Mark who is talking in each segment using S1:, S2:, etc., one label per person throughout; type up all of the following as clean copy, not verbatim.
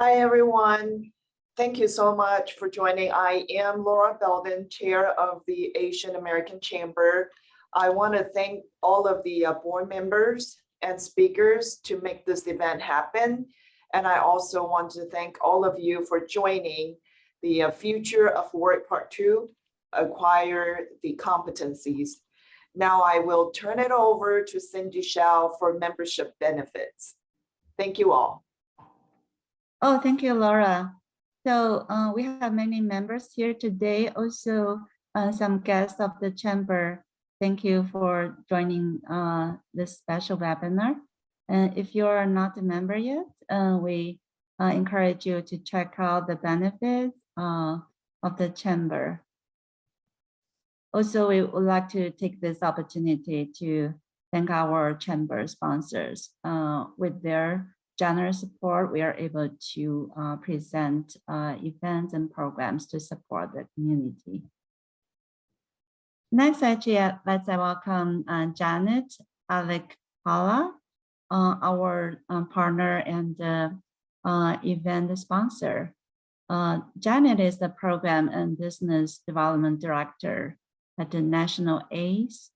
S1: Hi, everyone. Thank you so much for joining. I am Laura Belden, Chair of the Asian American Chamber. I want to thank all of the board members and speakers to make this event happen. And I also want to thank all of you for joining the Future of Work Part 2, Acquire the Competencies. Now I will turn it over to Cindy Shao for membership benefits. Thank you all.
S2: Oh, thank you, Laura. So we have many members here today, also some guests of the chamber. Thank you for joining this special webinar. And if you are not a member yet, we encourage you to check out the benefits of the chamber. Also, we would like to take this opportunity to thank our chamber sponsors. With their generous support, we are able to present events and programs to support the community. Next, actually, let's welcome Janet Alec-Pala, our partner and event sponsor. Janet is the Program and Business Development Director at the National ACE.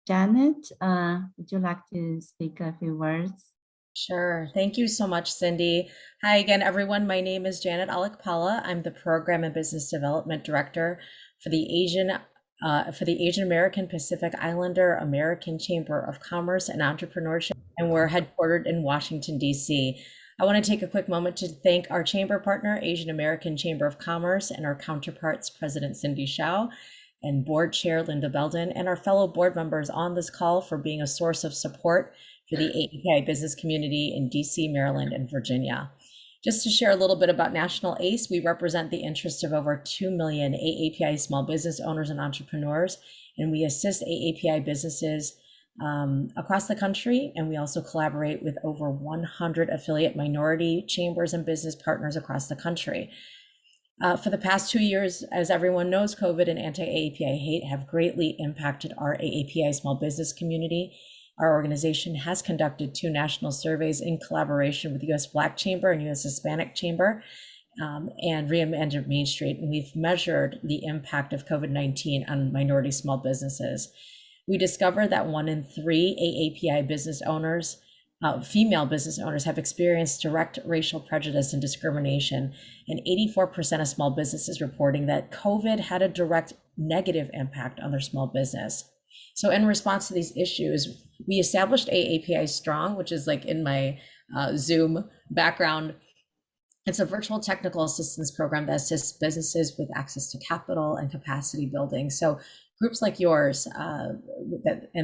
S2: Janet, would you like to speak a few words?
S3: Sure. Thank you so much, Cindy. Hi again, everyone. My name is Janet Alec-Pala. I'm the Program and Business Development Director for the Asian American Pacific Islander American Chamber of Commerce and Entrepreneurship, and we're headquartered in Washington, D.C. I want to take a quick moment to thank our chamber partner, Asian American Chamber of Commerce, and our counterparts, President Cindy Shao and Board Chair Linda Belden, and our fellow board members on this call for being a source of support for the AAPI business community in DC, Maryland, and Virginia. Just to share a little bit about National ACE, we represent the interests of over 2 million AAPI small business owners and entrepreneurs, and we assist AAPI businesses across the country, and we also collaborate with over 100 affiliate minority chambers and business partners across the country. For the past 2 years, as everyone knows, COVID and anti-AAPI hate have greatly impacted our AAPI small business community. Our organization has conducted 2 national surveys in collaboration with US Black Chamber and US Hispanic Chamber and Reimagined Main Street, and we've measured the impact of COVID-19 on minority small businesses. We discovered that 1 in 3 AAPI business owners, female business owners, have experienced direct racial prejudice and discrimination, and 84% of small businesses reporting that COVID had a direct negative impact on their small business. So in response to these issues, we established AAPI Strong, which is like in my Zoom background. It's a virtual technical assistance program that assists businesses with access to capital and capacity building. So groups like yours and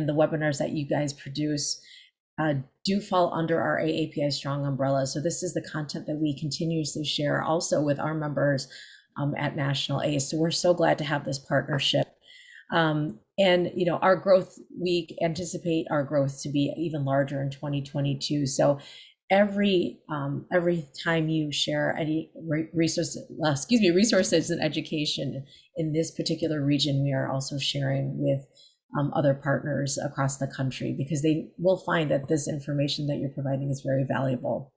S3: the webinars that you guys produce do fall under our AAPI Strong umbrella. So this is the content that we continuously share also with our members at National ACE. So we're so glad to have this partnership. And you know, our growth, we anticipate our growth to be even larger in 2022. So every time you share any resources and education in this particular region, we are also sharing with other partners across the country, because they will find that this information that you're providing is very valuable.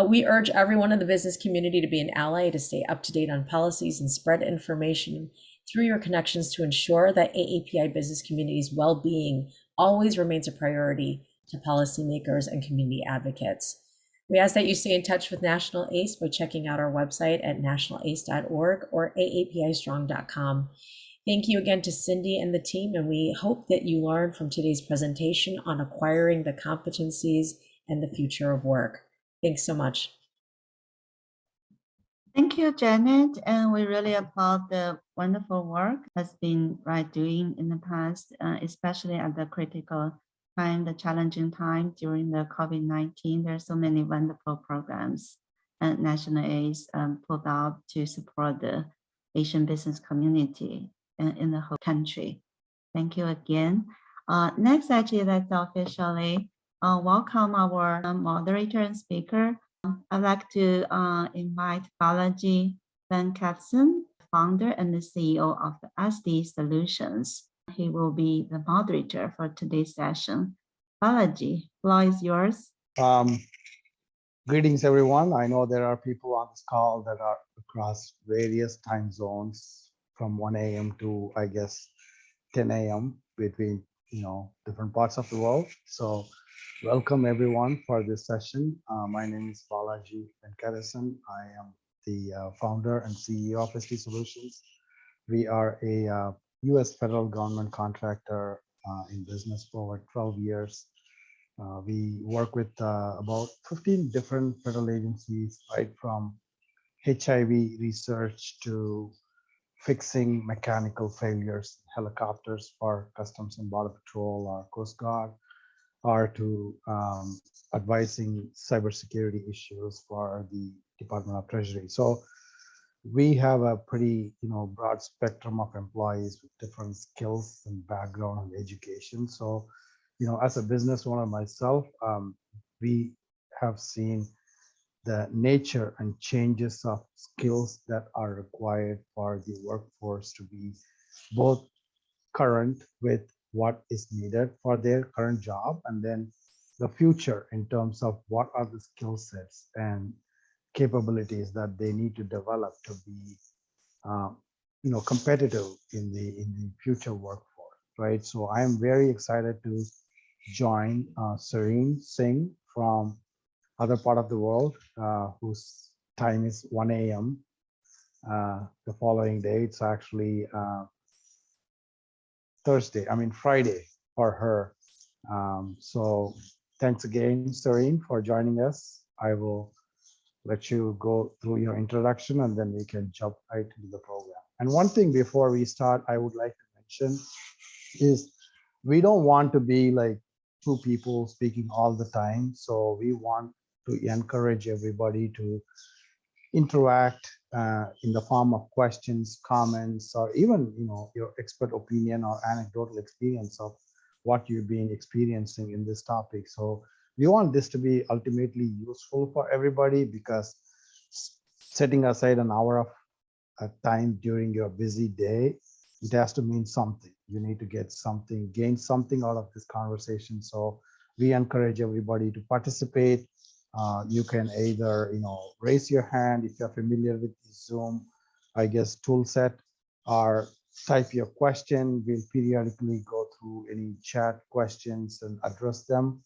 S3: We urge everyone in the business community to be an ally, to stay up to date on policies and spread information through your connections to ensure that AAPI business community's well-being always remains a priority to policymakers and community advocates. We ask that you stay in touch with National ACE by checking out our website at nationalace.org or aapistrong.com. Thank you again to Cindy and the team, and we hope that you learned from today's presentation on acquiring the competencies and the future of work. Thanks so much.
S2: Thank you, Janet, and we really applaud the wonderful work that's been doing in the past, especially at the critical time, the challenging time during the COVID-19. There are so many wonderful programs and National ACE pulled out to support the Asian business community in the whole country. Thank you again. Next, actually, let's officially welcome our moderator and speaker. I'd like to invite Balaji Venkatson, founder and the CEO of the SD Solutions. He will be the moderator for today's session. Balaji, floor is yours.
S4: Greetings, everyone. I know there are people on this call that are across various time zones from 1 a.m. to, I guess, 10 a.m. between, different parts of the world. So welcome everyone for this session. My name is Balaji Venkatasan. I am the founder and CEO of ST Solutions. We are a U.S. federal government contractor in business for over 12 years. We work with about 15 different federal agencies, right from HIV research to fixing mechanical failures, helicopters for Customs and Border Patrol or Coast Guard, or to advising cybersecurity issues for the Department of Treasury. So we have a pretty broad spectrum of employees with different skills and background and education. So as a business owner myself, we have seen the nature and changes of skills that are required for the workforce to be both current with what is needed for their current job, and then the future in terms of what are the skill sets and capabilities that they need to develop to be competitive in the future workforce, right? So I am very excited to join Serene Singh from other part of the world, whose time is 1 a.m. The following day, it's actually Friday for her. So thanks again, Serene, for joining us. I will let you go through your introduction and then we can jump right into the program. And one thing before we start, I would like to mention is we don't want to be like two people speaking all the time. So we want to encourage everybody to interact in the form of questions, comments, or even your expert opinion or anecdotal experience of what you've been experiencing in this topic. So we want this to be ultimately useful for everybody, because setting aside an hour of time during your busy day, it has to mean something. You need to get something, gain something out of this conversation. So we encourage everybody to participate. You can either raise your hand if you're familiar with the Zoom, I guess, tool set, or type your question. We'll periodically go through any chat questions and address them.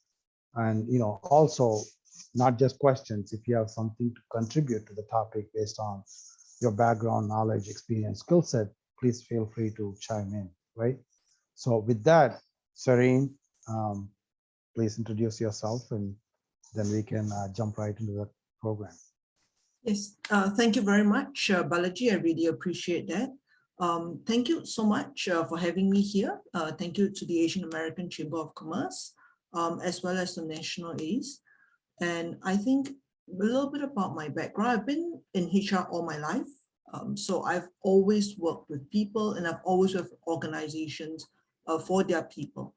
S4: And also not just questions, if you have something to contribute to the topic based on your background, knowledge, experience, skill set, please feel free to chime in, right? So with that, Serene, please introduce yourself and then we can jump right into the program.
S5: Yes, thank you very much, Balaji. I really appreciate that. Thank you so much for having me here. Thank you to the Asian American Chamber of Commerce, as well as the National ACE. And I think a little bit about my background. I've been in HR all my life. So I've always worked with people and I've always worked with organizations for their people.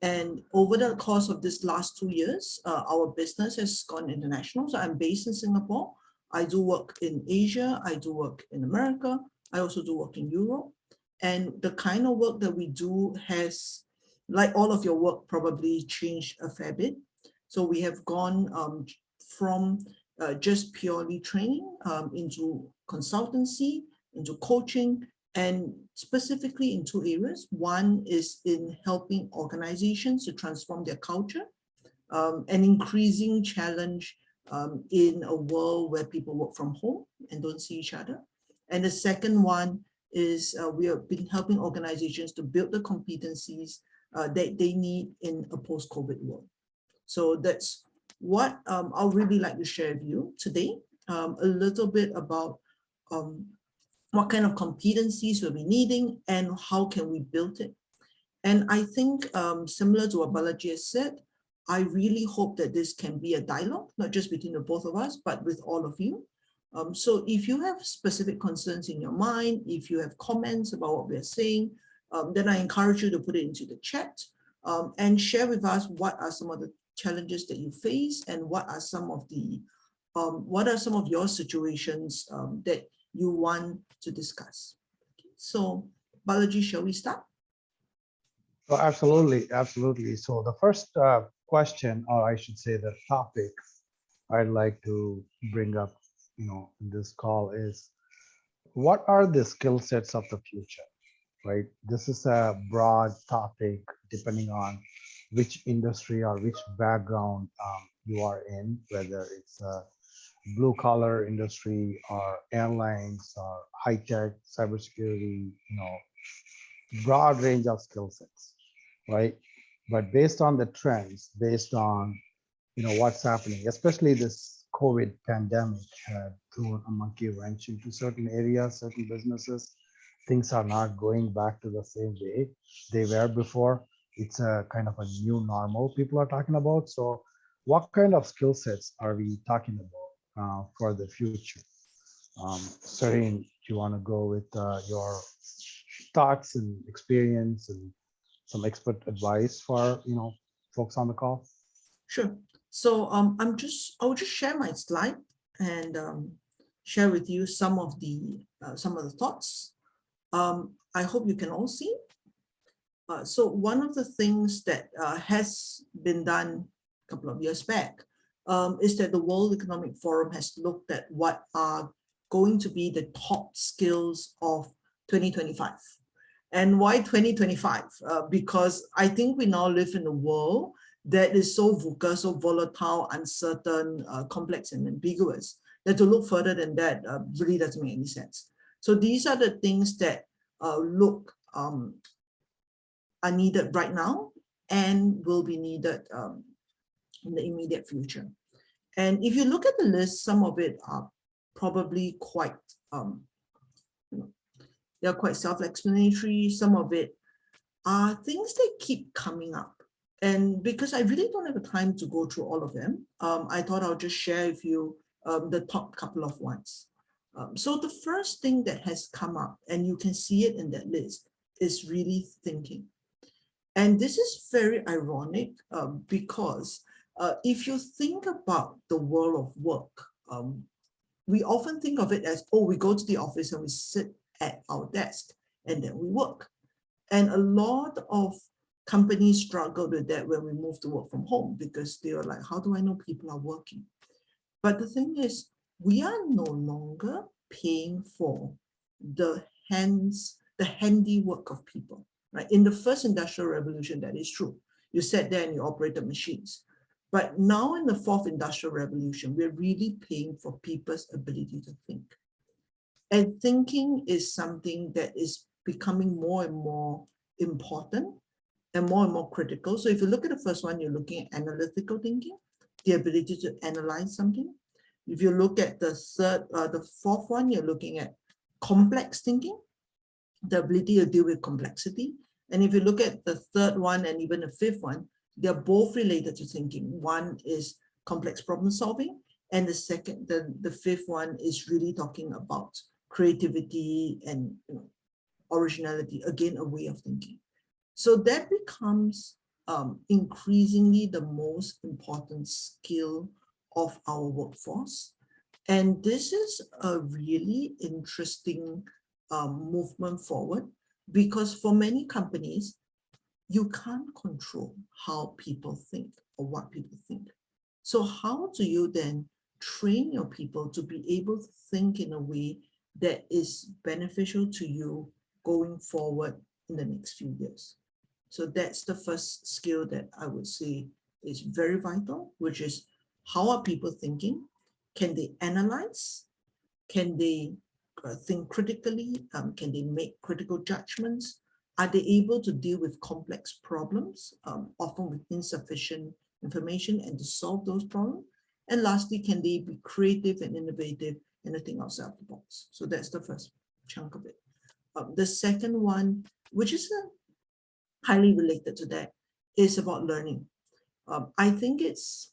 S5: And over the course of this last 2 years, our business has gone international. So I'm based in Singapore. I do work in Asia. I do work in America. I also do work in Europe. And the kind of work that we do has, like all of your work, probably changed a fair bit. So we have gone from just purely training into consultancy, into coaching, and specifically in two areas. One is in helping organizations to transform their culture, an increasing challenge in a world where people work from home and don't see each other. And the second one is we have been helping organizations to build the competencies that they need in a post-COVID world. So that's what I'll really like to share with you today, a little bit about what kind of competencies we'll be needing and how can we build it. And I think similar to what Balaji has said, I really hope that this can be a dialogue, not just between the both of us, but with all of you. So if you have specific concerns in your mind, if you have comments about what we're saying, then I encourage you to put it into the chat and share with us what are some of the challenges that you face and what are some of your situations that you want to discuss. So Balaji, shall we start?
S4: Oh, absolutely, absolutely. So the first question, or I should say the topic, I'd like to bring up, in this call is what are the skill sets of the future, right? This is a broad topic depending on which industry or which background you are in, whether it's a blue collar industry or airlines or high tech, cybersecurity, broad range of skill sets, right? But based on the trends, based on what's happening, especially this COVID pandemic had thrown a monkey wrench into certain areas, certain businesses. Things are not going back to the same way they were before. It's a kind of a new normal people are talking about. So, what kind of skill sets are we talking about for the future? Serene, do you want to go with your thoughts and experience and some expert advice for folks on the call?
S5: Sure. So I'll just share my slide and share with you some of the thoughts. I hope you can all see. So one of the things that has been done a couple of years back is that the World Economic Forum has looked at what are going to be the top skills of 2025. And why 2025? Because I think we now live in a world that is so VUCA, so volatile, uncertain, complex, and ambiguous, that to look further than that really doesn't make any sense. So these are the things that are needed right now and will be needed in the immediate future. And if you look at the list, some of it are probably quite, they're quite self-explanatory. Some of it are things that keep coming up. And because I really don't have the time to go through all of them, I thought I'll just share with you the top couple of ones. So the first thing that has come up, and you can see it in that list, is really thinking. And this is very ironic because if you think about the world of work, we often think of it as, oh, we go to the office and we sit at our desk and then we work. And a lot of companies struggle with that when we move to work from home because they are like, how do I know people are working? But the thing is, we are no longer paying for the handiwork of people. Right? In the first industrial revolution, that is true. You sat there and you operated machines. But now in the fourth industrial revolution, we're really paying for people's ability to think. And thinking is something that is becoming more and more important and more critical. So if you look at the first one, you're looking at analytical thinking, the ability to analyze something. If you look at the fourth one, you're looking at complex thinking, the ability to deal with complexity. And if you look at the third one and even the fifth one, they're both related to thinking. One is complex problem solving, and the fifth one is really talking about creativity and originality, again, a way of thinking. So that becomes increasingly the most important skill of our workforce. And this is a really interesting movement forward, because for many companies, you can't control how people think or what people think. So how do you then train your people to be able to think in a way that is beneficial to you going forward in the next few years? So that's the first skill that I would say is very vital, which is how are people thinking? Can they analyze? Can they think critically? Can they make critical judgments? Are they able to deal with complex problems, often with insufficient information, and to solve those problems? And lastly, can they be creative and innovative and think outside the box? So that's the first chunk of it. The second one, which is highly related to that, is about learning. I think it's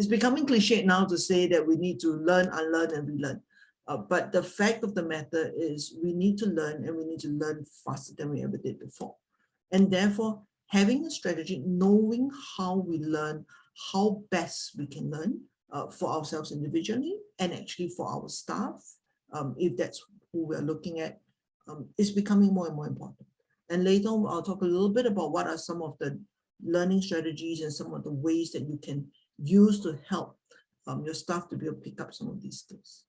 S5: becoming cliche now to say that we need to learn, unlearn, and relearn. But the fact of the matter is we need to learn, and we need to learn faster than we ever did before. And therefore, having a strategy, knowing how we learn, how best we can learn for ourselves individually and actually for our staff, if that's who we're looking at, is becoming more and more important. And later on, I'll talk a little bit about what are some of the learning strategies and some of the ways that you can use to help your staff to be able to pick up some of these skills?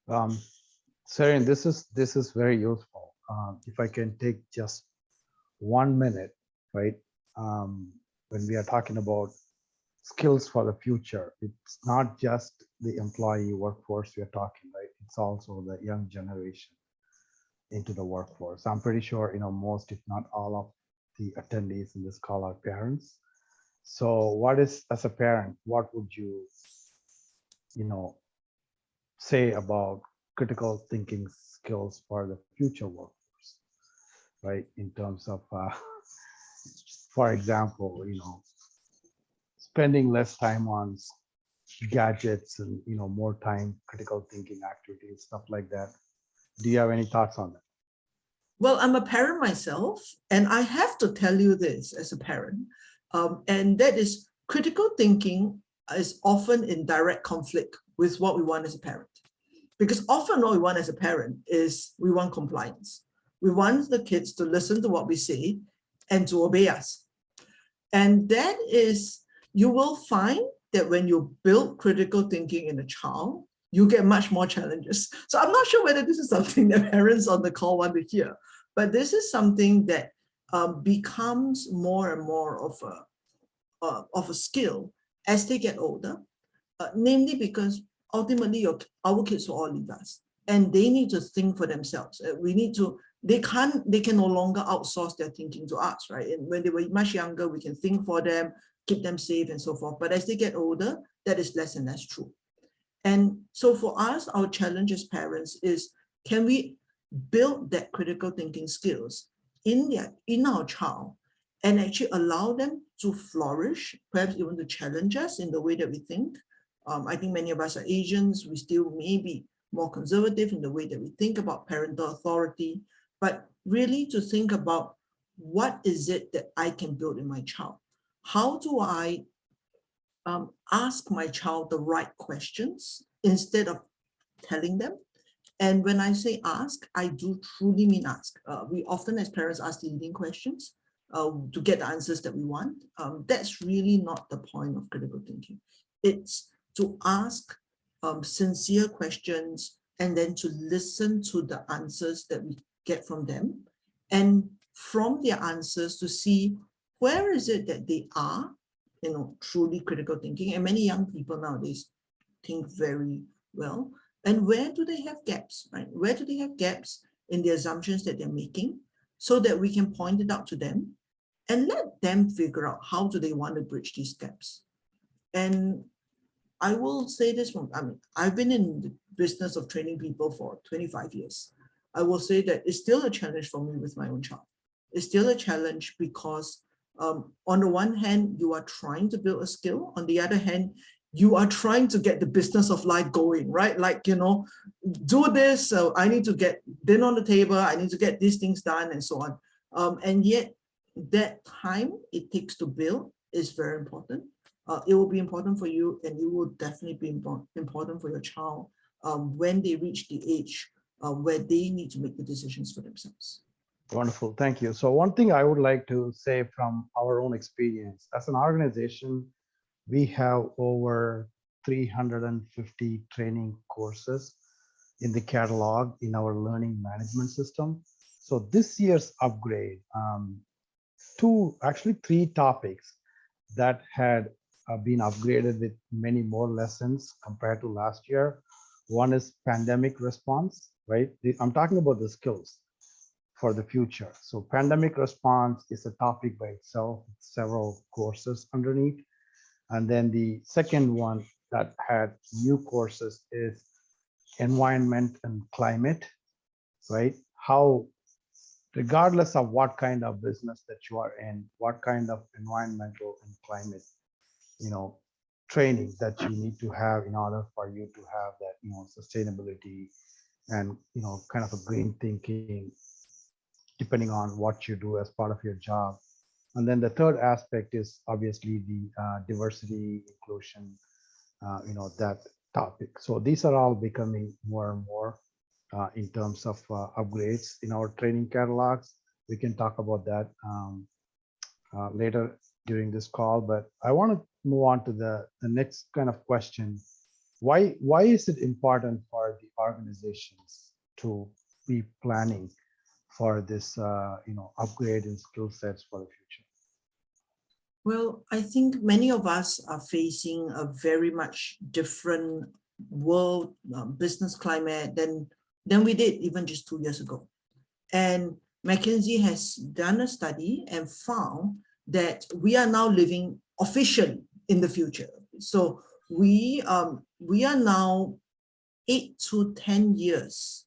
S4: Saren, this is very useful. If I can take just 1 minute, right? When we are talking about skills for the future, it's not just the employee workforce we are talking, right? It's also the young generation into the workforce. I'm pretty sure, most, if not all of the attendees in this call are parents. So what is, as a parent, what would you, say about critical thinking skills for the future workforce, right? In terms of, for example, spending less time on gadgets and, more time critical thinking activities, stuff like that. Do you have any thoughts on that?
S5: Well, I'm a parent myself, and I have to tell you this as a parent, and that is critical thinking is often in direct conflict with what we want as a parent. Because often what we want as a parent is we want compliance. We want the kids to listen to what we say and to obey us. And that is, you will find that when you build critical thinking in a child, you get much more challenges. So I'm not sure whether this is something that parents on the call want to hear, but this is something that becomes more and more of a skill as they get older, namely because ultimately our kids will all leave us and they need to think for themselves. They can no longer outsource their thinking to us, right? And when they were much younger, we can think for them, keep them safe and so forth. But as they get older, that is less and less true. And so for us, our challenge as parents is, can we build that critical thinking skills in our child and actually allow them to flourish, perhaps even to challenge us in the way that we think. I think many of us are Asians. We still may be more conservative in the way that we think about parental authority, but really to think about what is it that I can build in my child? How do I ask my child the right questions instead of telling them? And when I say ask, I do truly mean ask. We often as parents ask leading questions to get the answers that we want. That's really not the point of critical thinking. It's to ask sincere questions and then to listen to the answers that we get from them. And from their answers to see where is it that they are, truly critical thinking. And many young people nowadays think very well. And where do they have gaps, right? Where do they have gaps in the assumptions that they're making so that we can point it out to them and let them figure out how do they want to bridge these gaps. And I will say this one, I've been in the business of training people for 25 years. I will say that it's still a challenge for me with my own child. It's still a challenge because on the one hand, you are trying to build a skill. On the other hand, you are trying to get the business of life going, right? Like, do this, so I need to get dinner on the table, I need to get these things done and so on. And yet that time it takes to build is very important. It will be important for you, and it will definitely be important for your child when they reach the age where they need to make the decisions for themselves.
S4: Wonderful, thank you. So one thing I would like to say from our own experience, as an organization, we have over 350 training courses in the catalog in our learning management system. So this year's upgrade, three topics that had been upgraded with many more lessons compared to last year. One is pandemic response, right? I'm talking about the skills for the future. So pandemic response is a topic by itself, several courses underneath. And then the second one that had new courses is environment and climate, right? How, regardless of what kind of business that you are in, what kind of environmental and climate, training that you need to have in order for you to have that, sustainability and, kind of a green thinking, depending on what you do as part of your job. And then the third aspect is obviously the diversity, inclusion, that topic. So these are all becoming more and more in terms of upgrades in our training catalogs. We can talk about that later during this call, but I want to move on to the next kind of question. Why is it important for the organizations to be planning for this upgrade in skill sets for the future?
S5: Well, I think many of us are facing a very much different world business climate than we did even just 2 years ago. And McKinsey has done a study and found that we are now living officially in the future. So we are now 8 to 10 years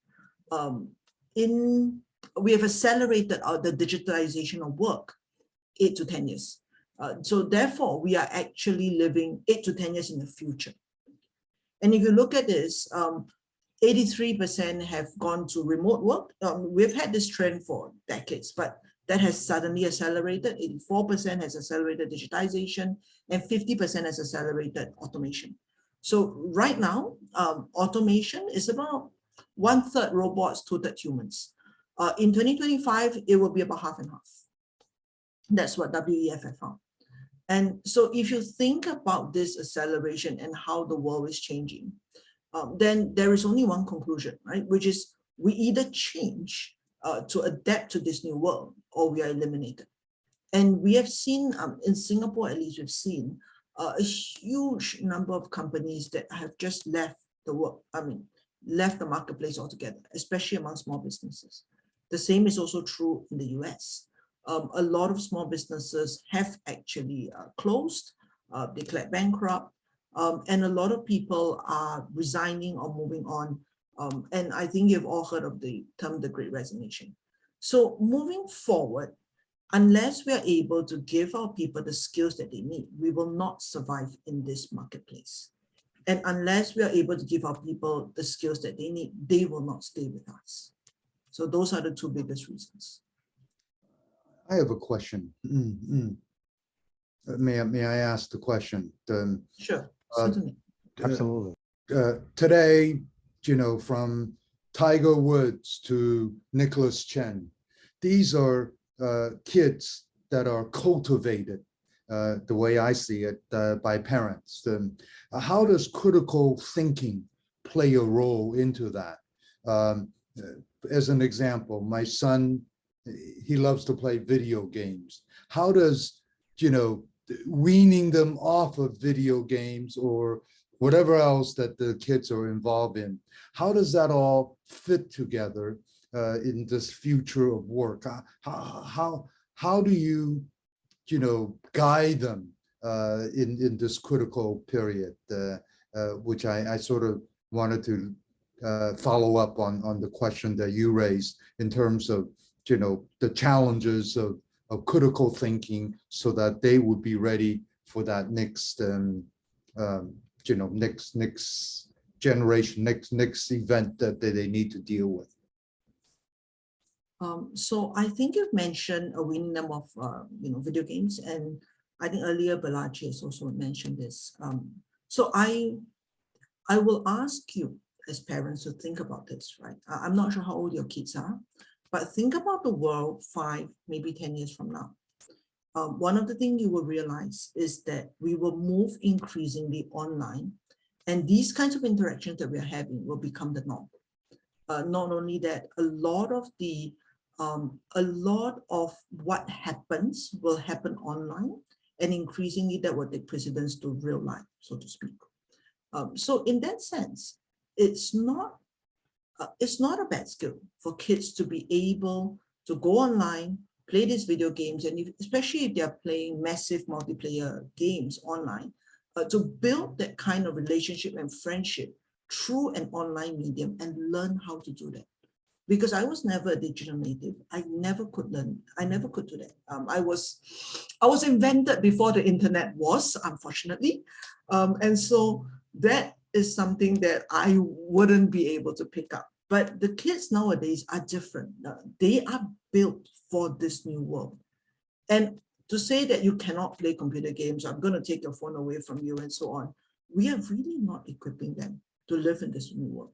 S5: we have accelerated the digitalization of work 8 to 10 years. So therefore, we are actually living 8 to 10 years in the future. And if you look at this, 83% have gone to remote work. We've had this trend for decades, but that has suddenly accelerated. 84% has accelerated digitization, and 50% has accelerated automation. So right now, automation is about 1/3 robots, 2/3 humans. In 2025, it will be about half and half. That's what WEF have found. And so if you think about this acceleration and how the world is changing, then there is only one conclusion, right? Which is we either change to adapt to this new world, or we are eliminated. And we have seen, in Singapore at least, we've seen a huge number of companies that have just left the marketplace altogether, especially among small businesses. The same is also true in the US. A lot of small businesses have actually closed, declared bankrupt, and a lot of people are resigning or moving on. And I think you've all heard of the term, the Great Resignation. So moving forward, unless we are able to give our people the skills that they need, we will not survive in this marketplace. And unless we are able to give our people the skills that they need, they will not stay with us. So those are the two biggest reasons.
S6: I have a question. May I ask the question?
S5: Sure, certainly.
S4: Absolutely.
S6: Today, from Tiger Woods to Nicholas Chen, these are kids that are cultivated, the way I see it, by parents. How does critical thinking play a role into that? As an example, my son, he loves to play video games. How does, weaning them off of video games or whatever else that the kids are involved in, how does that all fit together in this future of work? How do you, guide them in this critical period, which I sort of wanted to follow up on the question that you raised in terms of, the challenges of critical thinking, so that they would be ready for that next, next generation, next event that they need to deal with.
S5: So I think you've mentioned a winning number of video games, and I think earlier Balaji has also mentioned this. So I will ask you as parents to think about this, right? I'm not sure how old your kids are, but think about the world 5, maybe 10 years from now. One of the things you will realize is that we will move increasingly online, and these kinds of interactions that we are having will become the norm. Not only that, a lot of what happens will happen online, and increasingly that will take precedence to real life, so to speak. So in that sense, it's not a bad skill for kids to be able to go online, play these video games, and especially if they're playing massive multiplayer games online, to build that kind of relationship and friendship through an online medium and learn how to do that. Because I was never a digital native. I never could learn. I never could do that. I was invented before the internet was, unfortunately. And so that is something that I wouldn't be able to pick up. But the kids nowadays are different. They are built for this new world. And to say that you cannot play computer games, I'm going to take your phone away from you and so on, we are really not equipping them to live in this new world.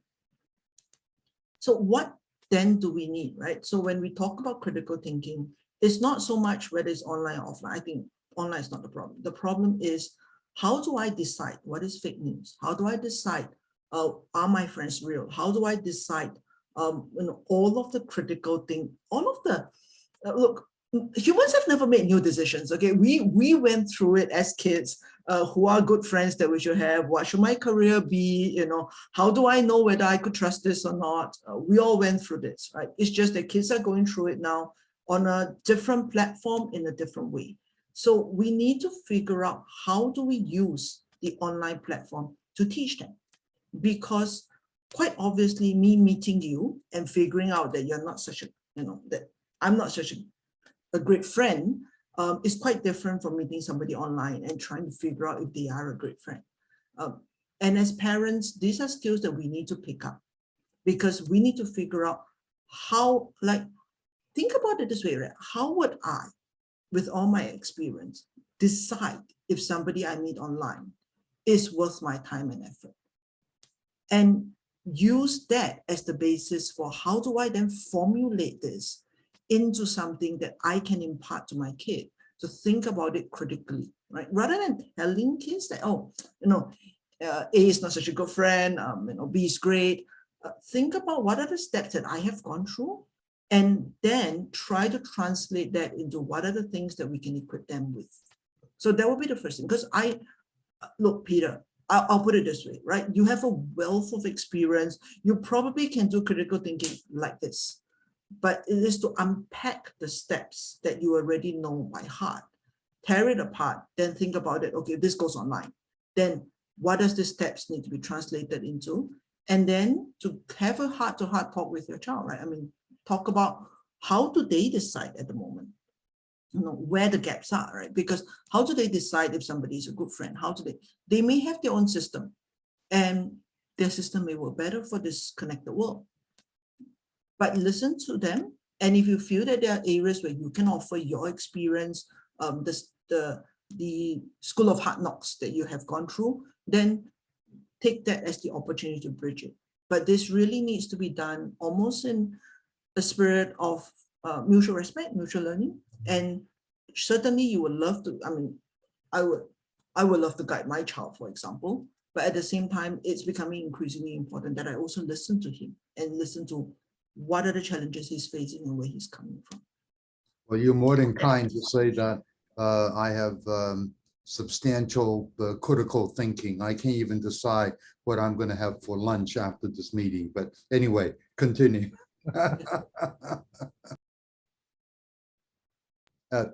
S5: So what then do we need, right? So when we talk about critical thinking, it's not so much whether it's online or offline. I think online is not the problem. The problem is, how do I decide what is fake news? How do I decide, are my friends real? How do I decide, all of the critical thing, all of the, look, humans have never made new decisions, okay? We went through it as kids. Who are good friends that we should have? What should my career be? How do I know whether I could trust this or not? We all went through this, right? It's just that kids are going through it now on a different platform in a different way. So we need to figure out, how do we use the online platform to teach them? Because quite obviously, me meeting you and figuring out that you're not such a, that I'm not such a great friend, is quite different from meeting somebody online and trying to figure out if they are a great friend. And as parents, these are skills that we need to pick up, because we need to figure out how, think about it this way, right? How would I, with all my experience, decide if somebody I meet online is worth my time and effort? And use that as the basis for how do I then formulate this into something that I can impart to my kid, to think about it critically, right? Rather than telling kids that, A is not such a good friend, B is great. Think about what are the steps that I have gone through, and then try to translate that into what are the things that we can equip them with. So that would be the first thing, because look, Peter, I'll put it this way, right? You have a wealth of experience. You probably can do critical thinking like this, but it is to unpack the steps that you already know by heart, tear it apart, then think about it. Okay, this goes online. Then what does the steps need to be translated into? And then to have a heart-to-heart talk with your child, right? I mean, talk about how do they decide at the moment, where the gaps are, right? Because how do they decide if somebody is a good friend? How do they may have their own system, and their system may work better for this connected world. But listen to them. And if you feel that there are areas where you can offer your experience, the school of hard knocks that you have gone through, then take that as the opportunity to bridge it. But this really needs to be done almost in a spirit of mutual respect, mutual learning. And certainly you would love to, I would love to guide my child, for example, but at the same time, it's becoming increasingly important that I also listen to him and listen to what are the challenges he's facing and where he's coming from.
S6: Well, you're more than kind to say that I have substantial critical thinking. I can't even decide what I'm going to have for lunch after this meeting. But anyway, continue.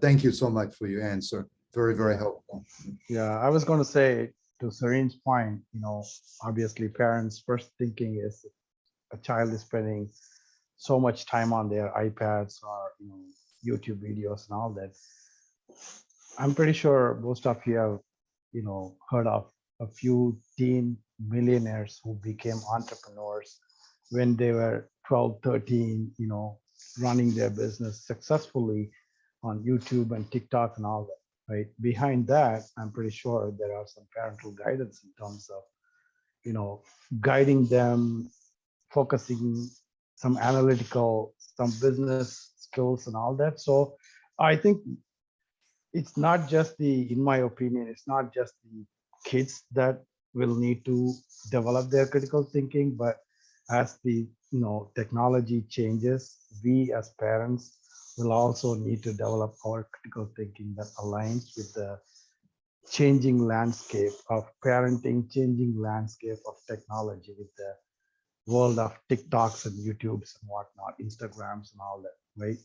S6: Thank you so much for your answer. Very, very helpful.
S4: Yeah, I was going to say, to Serene's point, obviously parents' first thinking is a child is spending so much time on their iPads or YouTube videos and all that. I'm pretty sure most of you have heard of a few teen millionaires who became entrepreneurs when they were 12, 13, running their business successfully on YouTube and TikTok and all that, right? Behind that, I'm pretty sure there are some parental guidance in terms of, guiding them, focusing some analytical, some business skills and all that. So I think it's not just in my opinion, it's not just the kids that will need to develop their critical thinking, but as the technology changes, we as parents will also need to develop our critical thinking that aligns with the changing landscape of parenting, changing landscape of technology, with the world of TikToks and YouTubes and whatnot, Instagrams and all that, right?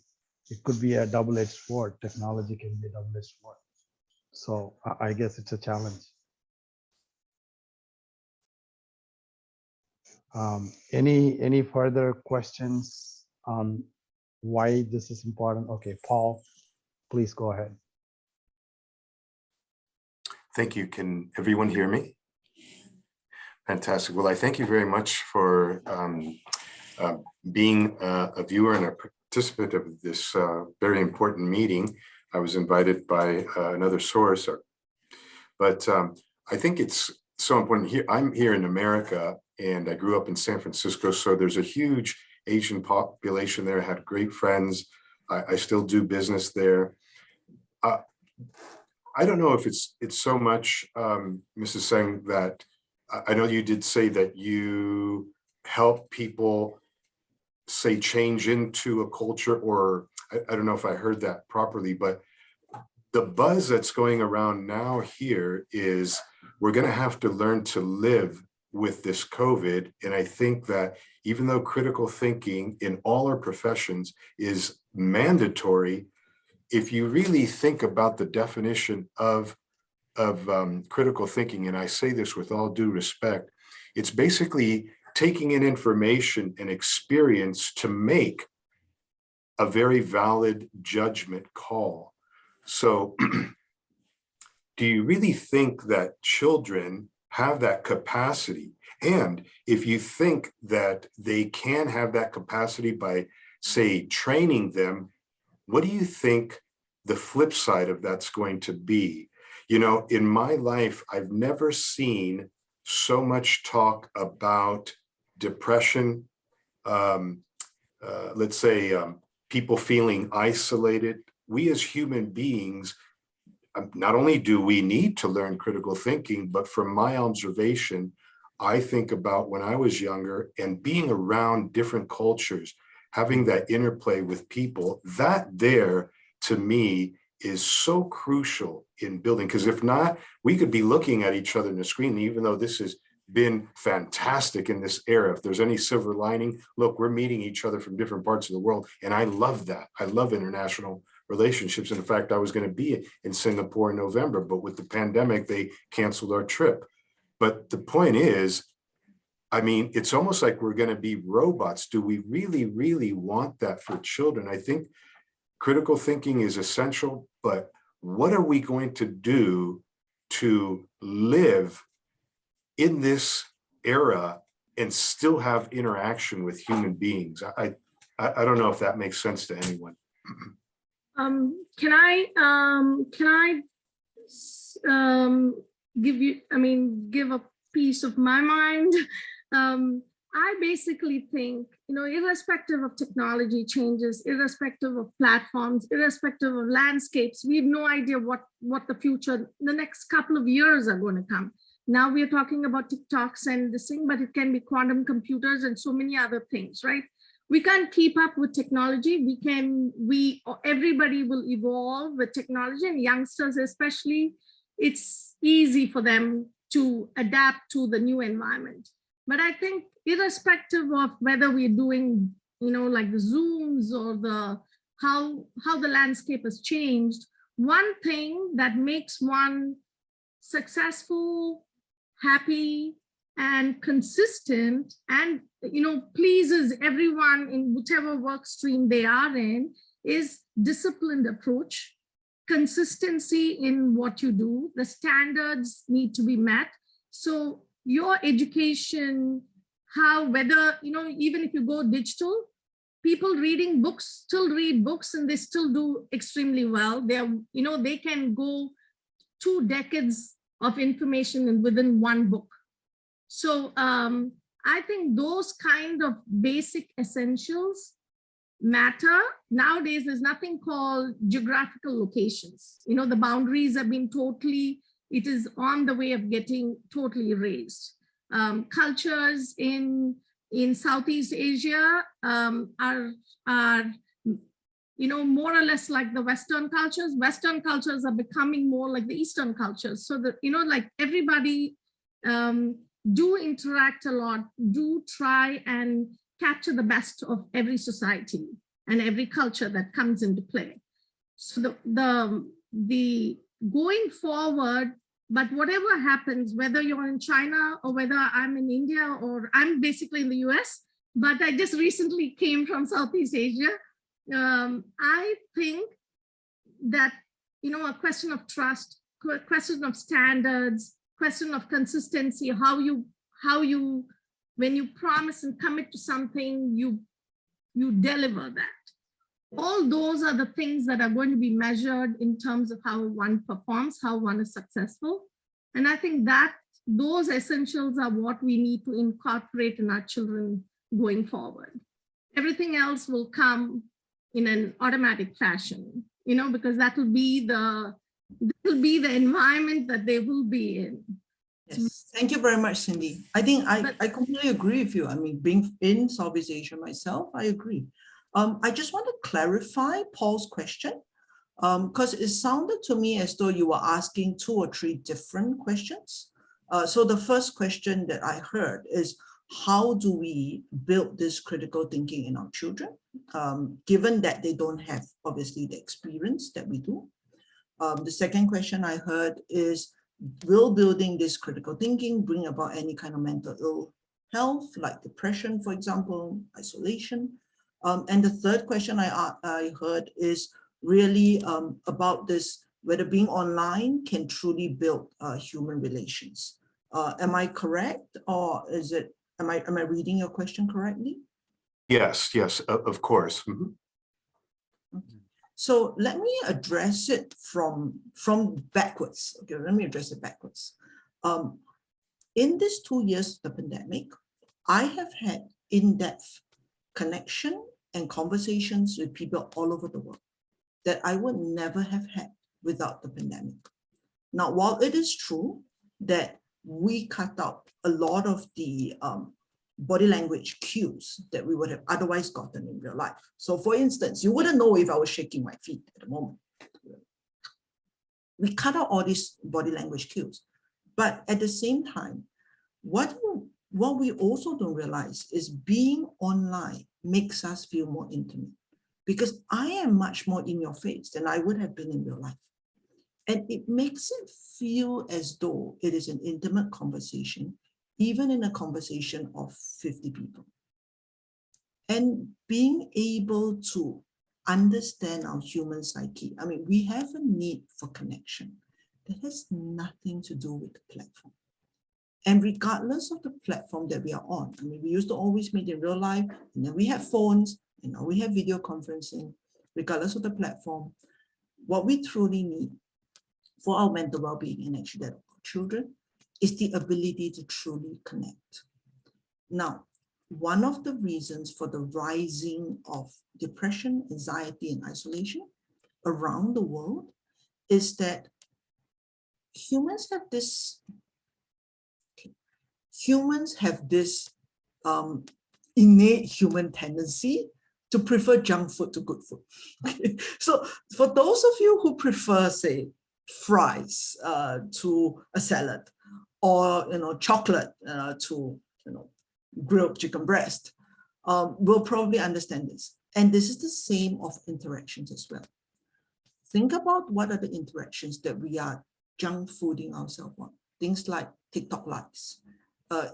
S4: It could be a double-edged sword. Technology can be a double-edged sword. So I guess it's a challenge. Any further questions on why this is important? Okay, Paul, please go ahead.
S7: Thank you. Can everyone hear me? Fantastic. Well, I thank you very much for being a viewer and a participant of this very important meeting. I was invited by another source, but I think it's so important here. I'm here in America and I grew up in San Francisco, so there's a huge Asian population there, had great friends. I still do business there. I don't know if it's so much, Mrs. Seng, that I know you did say that you help people say change into a culture, or I don't know if I heard that properly, but the buzz that's going around now here is we're going to have to learn to live with this COVID. And I think that even though critical thinking in all our professions is mandatory, if you really think about the definition of critical thinking, and I say this with all due respect, it's basically taking in information and experience to make a very valid judgment call. So do you really think that children have that capacity? And if you think that they can have that capacity by, say, training them, what do you think the flip side of that's going to be? You know, in my life, I've never seen so much talk about depression, let's say people feeling isolated. We as human beings, not only do we need to learn critical thinking, but from my observation, I think about when I was younger and being around different cultures, having that interplay with people, that there to me is so crucial in building, because if not, we could be looking at each other in the screen, even though this has been fantastic in this era. If there's any silver lining, look, we're meeting each other from different parts of the world. And I love that. I love international relationships. In fact, I was going to be in Singapore in November, but with the pandemic, they canceled our trip. But the point is, I mean, it's almost like we're going to be robots. Do we really, really want that for children? I think critical thinking is essential, but what are we going to do to live in this era and still have interaction with human beings? I don't know if that makes sense to anyone.
S8: Can I give a piece of my mind? I basically think, irrespective of technology changes, irrespective of platforms, irrespective of landscapes, we have no idea what the future, the next couple of years are going to come. Now we are talking about TikToks and this thing, but it can be quantum computers and so many other things, right? We can't keep up with technology. Everybody will evolve with technology, and youngsters especially, it's easy for them to adapt to the new environment. But I think irrespective of whether we're doing, like the Zooms or how the landscape has changed, one thing that makes one successful, happy, and consistent, and pleases everyone in whichever work stream they are in, is disciplined approach, consistency in what you do. The standards need to be met. So your education, whether even if you go digital, people reading books still read books and they still do extremely well. They can go 2 decades of information within one book. So I think those kind of basic essentials matter. Nowadays, there's nothing called geographical locations. The boundaries have been it is on the way of getting totally erased. Cultures in Southeast Asia are more or less like the Western cultures. Western cultures are becoming more like the Eastern cultures. So that, like everybody do interact a lot, do try and capture the best of every society and every culture that comes into play. So the going forward, but whatever happens, whether you're in China or whether I'm in India or I'm basically in the US, but I just recently came from Southeast Asia. I think that, a question of trust, question of standards, question of consistency, how you, when you promise and commit to something, you deliver that. All those are the things that are going to be measured in terms of how one performs, how one is successful. And I think that those essentials are what we need to incorporate in our children going forward. everything else will come in an automatic fashion, because that will be the environment that they will be in.
S5: Yes, thank you very much, Cindy. I think I completely agree with you. I mean, being in Southeast Asia myself, I agree. I just want to clarify Paul's question, because it sounded to me as though you were asking 2 or 3 different questions. So the first question that I heard is, how do we build this critical thinking in our children, given that they don't have, obviously, the experience that we do? The second question I heard is, will building this critical thinking bring about any kind of mental ill health, like depression, for example, isolation? And the third question I heard is really about this, whether being online can truly build human relations. Am I correct, or is it, am I reading your question correctly?
S7: Yes, of course. Mhm.
S5: Okay. So let me address it from backwards. Okay, let me address it backwards. In these 2 years of the pandemic, I have had in-depth connection and conversations with people all over the world that I would never have had without the pandemic. Now, while it is true that we cut out a lot of the body language cues that we would have otherwise gotten in real life. So for instance, you wouldn't know if I was shaking my feet at the moment. We cut out all these body language cues. But at the same time, what we also don't realize is being online makes us feel more intimate, because I am much more in your face than I would have been in real life. And it makes it feel as though it is an intimate conversation, even in a conversation of 50 people. And being able to understand our human psyche, I mean, we have a need for connection that has nothing to do with the platform. And regardless of the platform that we are on, I mean, we used to always meet in real life, and then we have phones, and now we have video conferencing. Regardless of the platform, what we truly need for our mental well-being, and actually that of our children, is the ability to truly connect. Now, one of the reasons for the rising of depression, anxiety, and isolation around the world is that humans have this innate human tendency to prefer junk food to good food. Okay. So for those of you who prefer, say, fries to a salad, or chocolate to grilled chicken breast, will probably understand this. And this is the same of interactions as well. Think about what are the interactions that we are junk fooding ourselves on. Things like TikTok likes.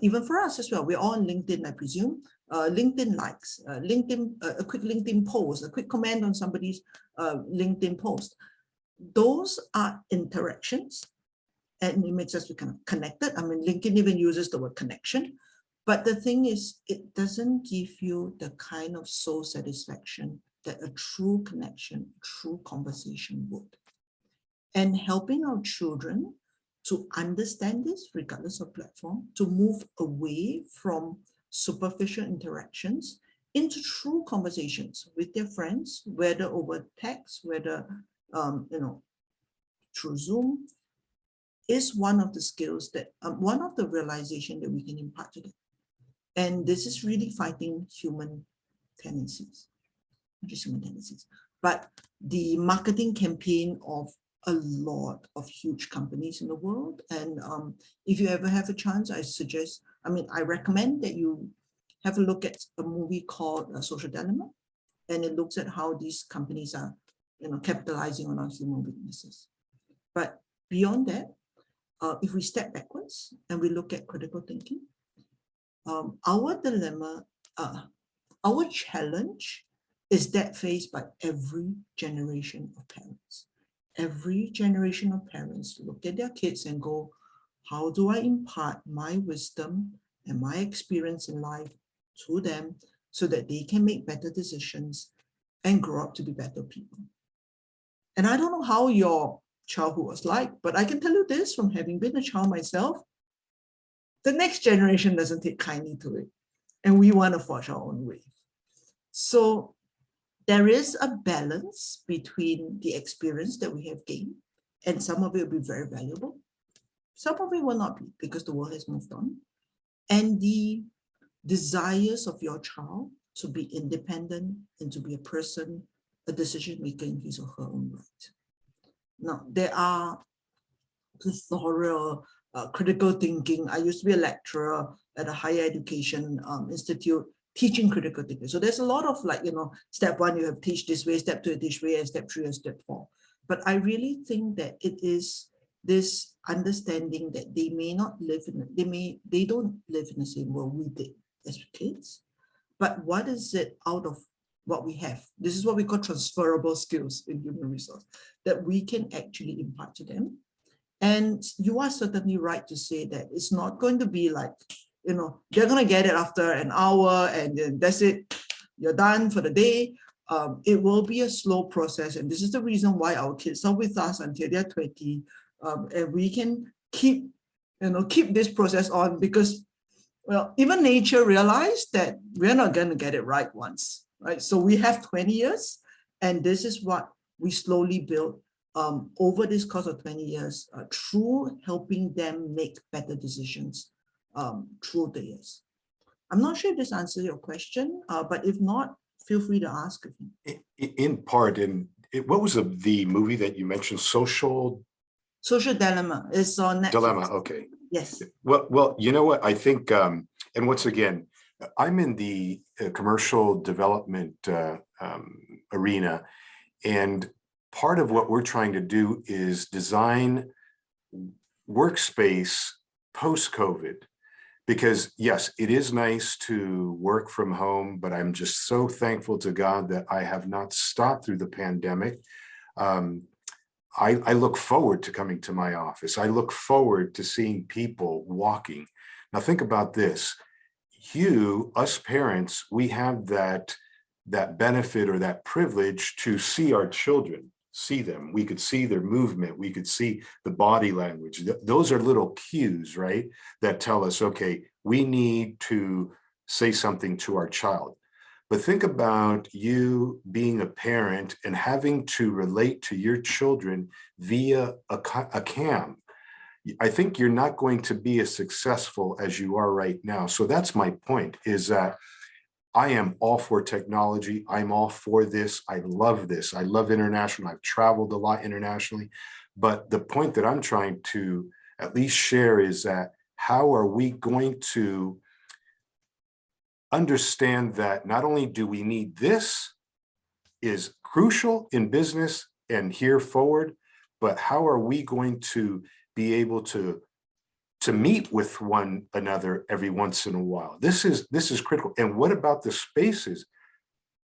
S5: Even for us as well, we're all on LinkedIn, I presume. LinkedIn likes, a quick LinkedIn post, a quick comment on somebody's LinkedIn post. Those are interactions, and it makes us kind of connected. I mean, LinkedIn even uses the word connection. But the thing is, it doesn't give you the kind of soul satisfaction that a true connection, true conversation would. And helping our children to understand this, regardless of platform, to move away from superficial interactions into true conversations with their friends, whether over text, whether through Zoom, is one of the skills that, one of the realization that we can impart to them. And this is really fighting human tendencies, not just human tendencies, but the marketing campaign of a lot of huge companies in the world. And if you ever have a chance, I recommend that you have a look at a movie called Social Dilemma. And it looks at how these companies are, capitalizing on our human weaknesses. But beyond that, if we step backwards and we look at critical thinking, our dilemma, our challenge is that faced by every generation of parents. Every generation of parents look at their kids and go, how do I impart my wisdom and my experience in life to them so that they can make better decisions and grow up to be better people? And I don't know how your childhood was like, but I can tell you this from having been a child myself, the next generation doesn't take kindly to it. And we want to forge our own way. So there is a balance between the experience that we have gained, and some of it will be very valuable. Some of it will not be, because the world has moved on. And the desires of your child to be independent and to be a person, a decision maker in his or her own right. Now, there are plethora, critical thinking. I used to be a lecturer at a higher education institute teaching critical thinking. So there's a lot of like, step 1, you have teach this way, step 2, this way, and step 3 and step 4. But I really think that it is this understanding that they may not live in, they don't live in the same world we did as kids. But what is it out of what we have? This is what we call transferable skills in human resource that we can actually impart to them. And you are certainly right to say that it's not going to be like, they're going to get it after an hour and then that's it, you're done for the day. It will be a slow process. And this is the reason why our kids are with us until they're 20. And we can keep this process on, because, well, even nature realized that we're not going to get it right once, right? So we have 20 years, and this is what we slowly build over this course of 20 years through helping them make better decisions through the years. I'm not sure if this answers your question, but if not, feel free to ask.
S7: In part, what was the movie that you mentioned? Social
S5: Dilemma is on Netflix.
S7: Dilemma, okay.
S5: Yes.
S7: Well, you know what? I think, and once again, I'm in the commercial development arena, and part of what we're trying to do is design workspace post-COVID. Because yes, it is nice to work from home, but I'm just so thankful to God that I have not stopped through the pandemic. I look forward to coming to my office. I look forward to seeing people walking. Now think about this. Us parents, we have that benefit or that privilege to see our children, see them. We could see their movement. We could see the body language. Those are little cues, right? That tell us, okay, we need to say something to our child. But think about you being a parent and having to relate to your children via a cam. I think you're not going to be as successful as you are right now. So that's my point, is that I am all for technology. I'm all for this. I love this. I love international. I've traveled a lot internationally. But the point that I'm trying to at least share is that how are we going to understand that not only do we need this is crucial in business and here forward, but how are we going to be able to meet with one another every once in a while? This is critical. And what about the spaces,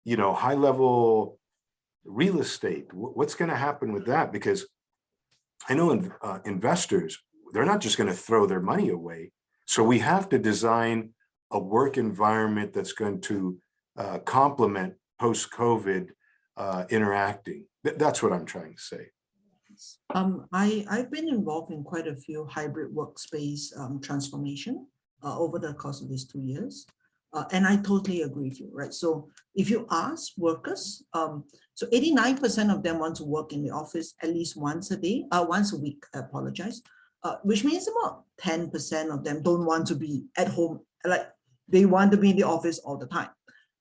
S7: high level real estate? What's going to happen with that? Because I know investors, they're not just going to throw their money away. So we have to design a work environment that's going to complement post-COVID interacting. That's what I'm trying to say.
S5: I've been involved in quite a few hybrid workspace transformation over the course of these 2 years. And I totally agree with you, right? So if you ask workers, so 89% of them want to work in the office at least once a week, I apologize, which means about 10% of them don't want to be at home, like they want to be in the office all the time.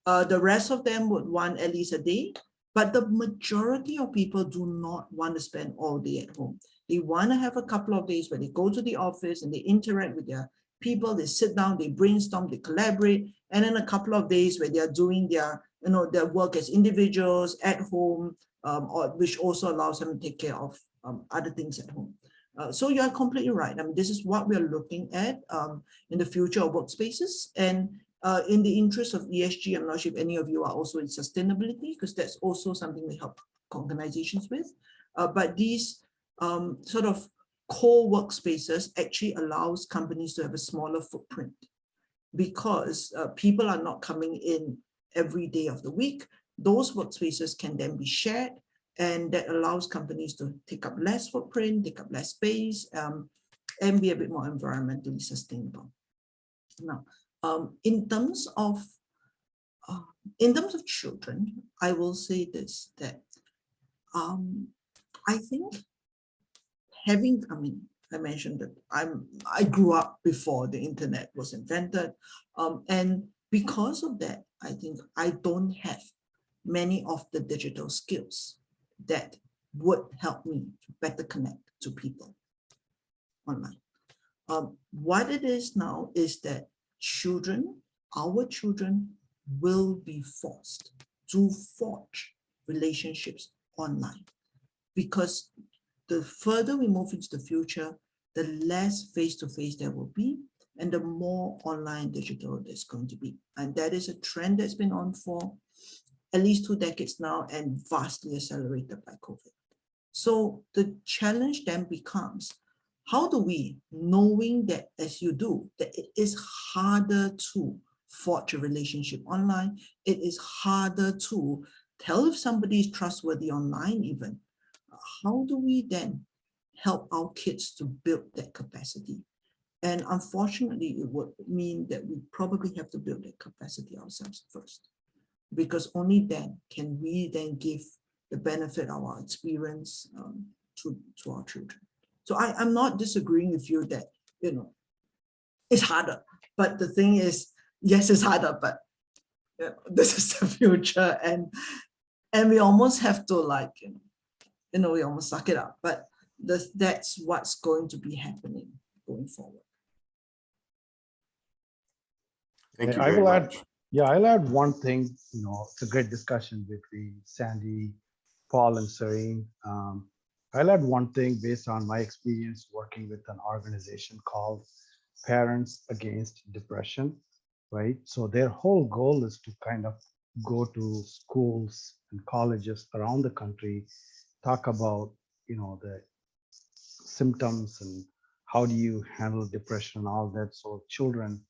S5: The rest of them would want at least a day. But the majority of people do not want to spend all day at home. They want to have a couple of days where they go to the office and they interact with their people, they sit down, they brainstorm, they collaborate, and then a couple of days where they are doing their work as individuals at home, which also allows them to take care of other things at home. So you are completely right. I mean, this is what we are looking at in the future of workspaces. And in the interest of ESG, I'm not sure if any of you are also in sustainability, because that's also something we help organizations with. But these sort of co-workspaces actually allows companies to have a smaller footprint, because people are not coming in every day of the week. Those workspaces can then be shared, and that allows companies to take up less footprint, take up less space, and be a bit more environmentally sustainable. Now, in terms of In terms of children, I will say this, that I think I mentioned that I grew up before the internet was invented. And because of that, I think I don't have many of the digital skills that would help me to better connect to people online. What it is now is that our children will be forced to forge relationships online, because the further we move into the future, the less face-to-face there will be, and the more online digital there's going to be. And that is a trend that's been on for at least 2 decades now, and vastly accelerated by COVID. So the challenge then becomes, how do we, knowing that as you do, that it is harder to forge a relationship online, it is harder to tell if somebody is trustworthy online even, how do we then help our kids to build that capacity? And unfortunately, it would mean that we probably have to build that capacity ourselves first, because only then can we then give the benefit of our experience to our children. So I'm not disagreeing with you that, it's harder, but the thing is, yes, it's harder, but this is the future, and we almost have to we almost suck it up, but that's what's going to be happening going forward.
S7: Thank you
S4: I
S7: very
S4: will add,
S7: much.
S4: I'll add one thing. It's a great discussion between Sandy, Paul, and Serene. I'll add one thing based on my experience working with an organization called Parents Against Depression, right? So their whole goal is to kind of go to schools and colleges around the country, talk about, the symptoms and how do you handle depression and all that. So children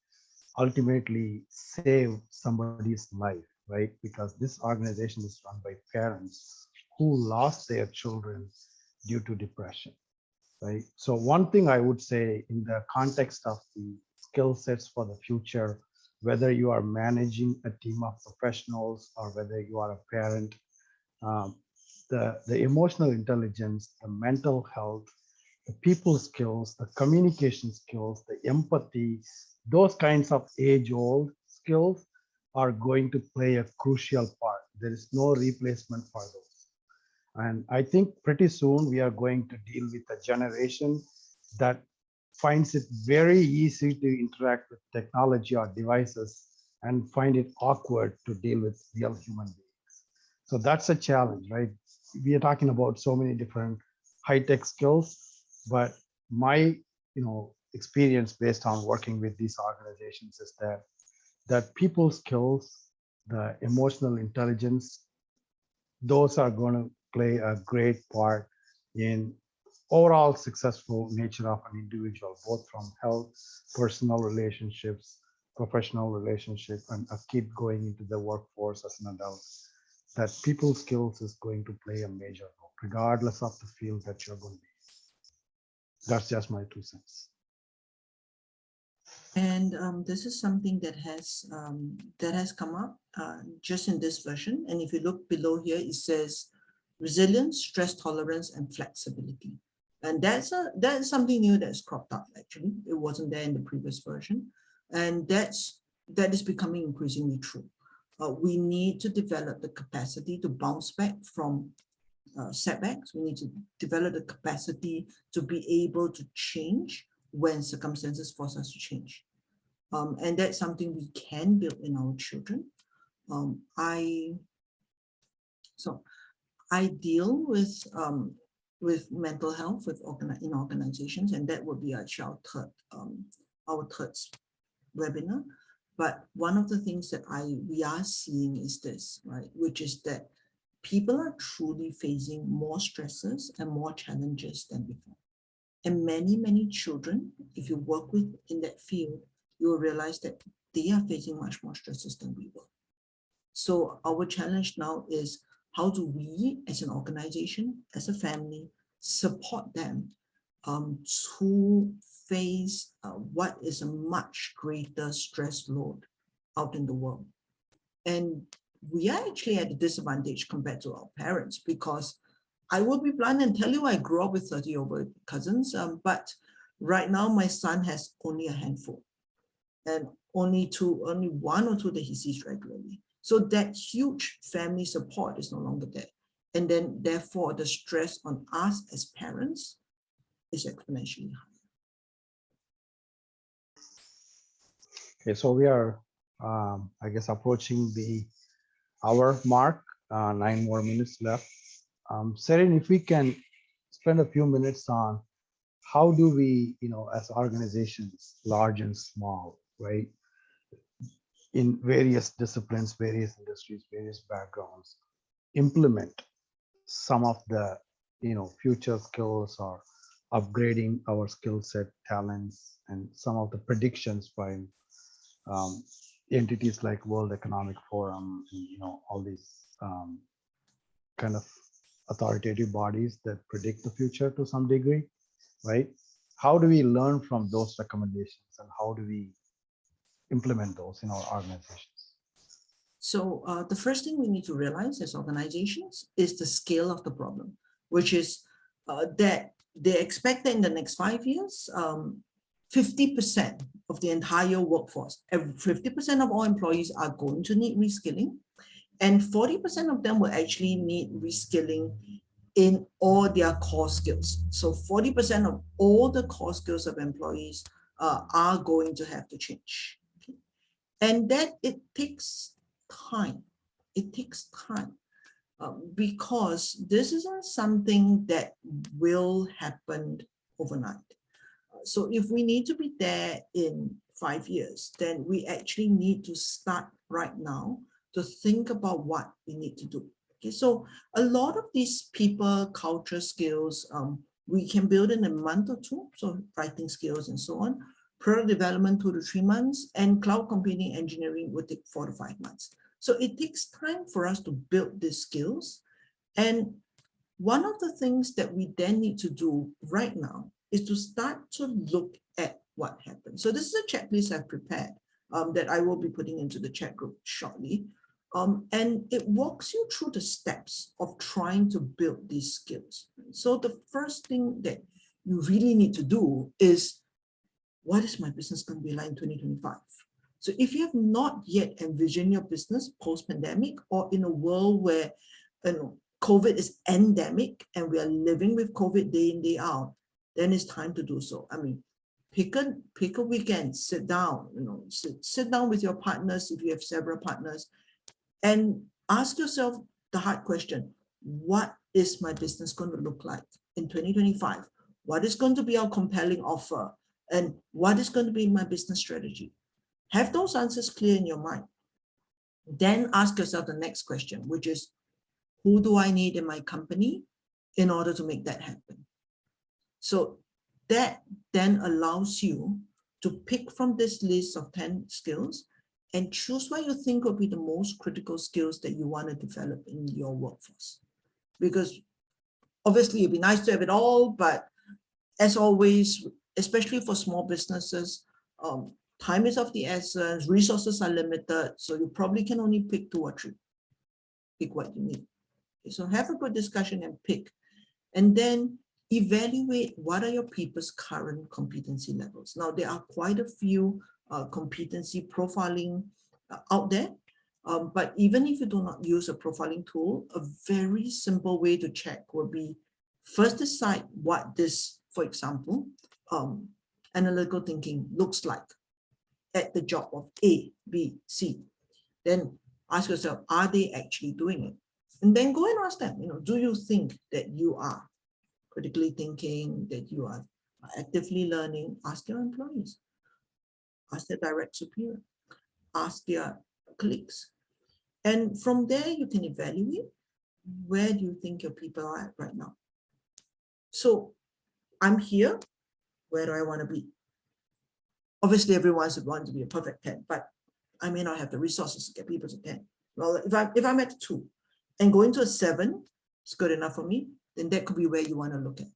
S4: ultimately save somebody's life, right? Because this organization is run by parents who lost their children due to depression, right? So one thing I would say in the context of the skill sets for the future, whether you are managing a team of professionals or whether you are a parent, the emotional intelligence, the mental health, the people skills, the communication skills, the empathy, those kinds of age-old skills are going to play a crucial part. There is no replacement for those. And I think pretty soon we are going to deal with a generation that finds it very easy to interact with technology or devices and find it awkward to deal with real human beings. So that's a challenge, right? We are talking about so many different high-tech skills, but my experience based on working with these organizations is that people skills, the emotional intelligence, those are going to play a great part in overall successful nature of an individual, both from health, personal relationships, professional relationship, and a kid going into the workforce as an adult. That people skills is going to play a major role, regardless of the field that you're going to be. That's just my 2 cents.
S5: And this is something that has come up just in this version. And if you look below here, it says resilience, stress tolerance, and flexibility. And that's something new that's cropped up. Actually, it wasn't there in the previous version, and that is becoming increasingly true. We need to develop the capacity to bounce back from setbacks. We need to develop the capacity to be able to change when circumstances force us to change. And that's something we can build in our children. I deal with mental health in organizations, and that would be actually our third webinar. But one of the things that we are seeing is this, right? Which is that people are truly facing more stresses and more challenges than before. And many, many children, if you work with in that field, you will realize that they are facing much more stresses than we were. So our challenge now is, how do we as an organization, as a family, support them to face what is a much greater stress load out in the world. And we are actually at a disadvantage compared to our parents, because I will be blunt and tell you I grew up with 30 over cousins, but right now my son has only a handful, and only one or two that he sees regularly. So that huge family support is no longer there. And then therefore the stress on us as parents is exponentially high.
S4: Okay, so we are, I guess, approaching the hour mark, 9 more minutes left. Serene, if we can spend a few minutes on how do we, as organizations, large and small, right, in various disciplines, various industries, various backgrounds, implement some of the, future skills or upgrading our skill set, talents, and some of the predictions by entities like World Economic Forum, and, all these kind of authoritative bodies that predict the future to some degree, right? How do we learn from those recommendations, and how do we implement those in our organizations?
S5: So the first thing we need to realize as organizations is the scale of the problem, which is that they expect that in the next 5 years, 50% of the entire workforce, 50% of all employees are going to need reskilling, and 40% of them will actually need reskilling in all their core skills. So 40% of all the core skills of employees are going to have to change. Okay? And that it takes time. It takes time because this isn't something that will happen overnight. So if we need to be there in 5 years, then we actually need to start right now to think about what we need to do. Okay, so a lot of these people, culture skills, we can build in a month or two, so writing skills and so on. Product development 2 to 3 months, and cloud computing engineering would take 4 to 5 months. So it takes time for us to build these skills. And one of the things that we then need to do right now is to start to look at what happened. So this is a checklist I've prepared that I will be putting into the chat group shortly. And it walks you through the steps of trying to build these skills. So the first thing that you really need to do is, what is my business going to be like in 2025? So if you have not yet envisioned your business post-pandemic, or in a world where COVID is endemic and we are living with COVID day in, day out, then it's time to do so. I mean, pick a weekend, sit down, sit down with your partners if you have several partners, and ask yourself the hard question: what is my business going to look like in 2025? What is going to be our compelling offer? And what is going to be my business strategy? Have those answers clear in your mind. Then ask yourself the next question, which is, who do I need in my company in order to make that happen? So that then allows you to pick from this list of 10 skills and choose what you think will be the most critical skills that you want to develop in your workforce. Because obviously it'd be nice to have it all, but as always, especially for small businesses, time is of the essence, resources are limited, so you probably can only pick 2 or 3. Pick what you need. Okay, so have a good discussion and pick. And then evaluate what are your people's current competency levels. Now, there are quite a few competency profiling out there, but even if you do not use a profiling tool, a very simple way to check would be, first decide what this, for example, analytical thinking looks like at the job of A, B, C. Then ask yourself, are they actually doing it? And then go and ask them, do you think that you are critically thinking, that you are actively learning? Ask your employees, ask their direct superior, ask their colleagues. And from there, you can evaluate, where do you think your people are at right now? So I'm here, where do I want to be? Obviously, everyone would want to be a perfect 10, but I may not have the resources to get people to 10. Well, if I'm at 2 and going to a 7 is good enough for me, then that could be where you want to look at.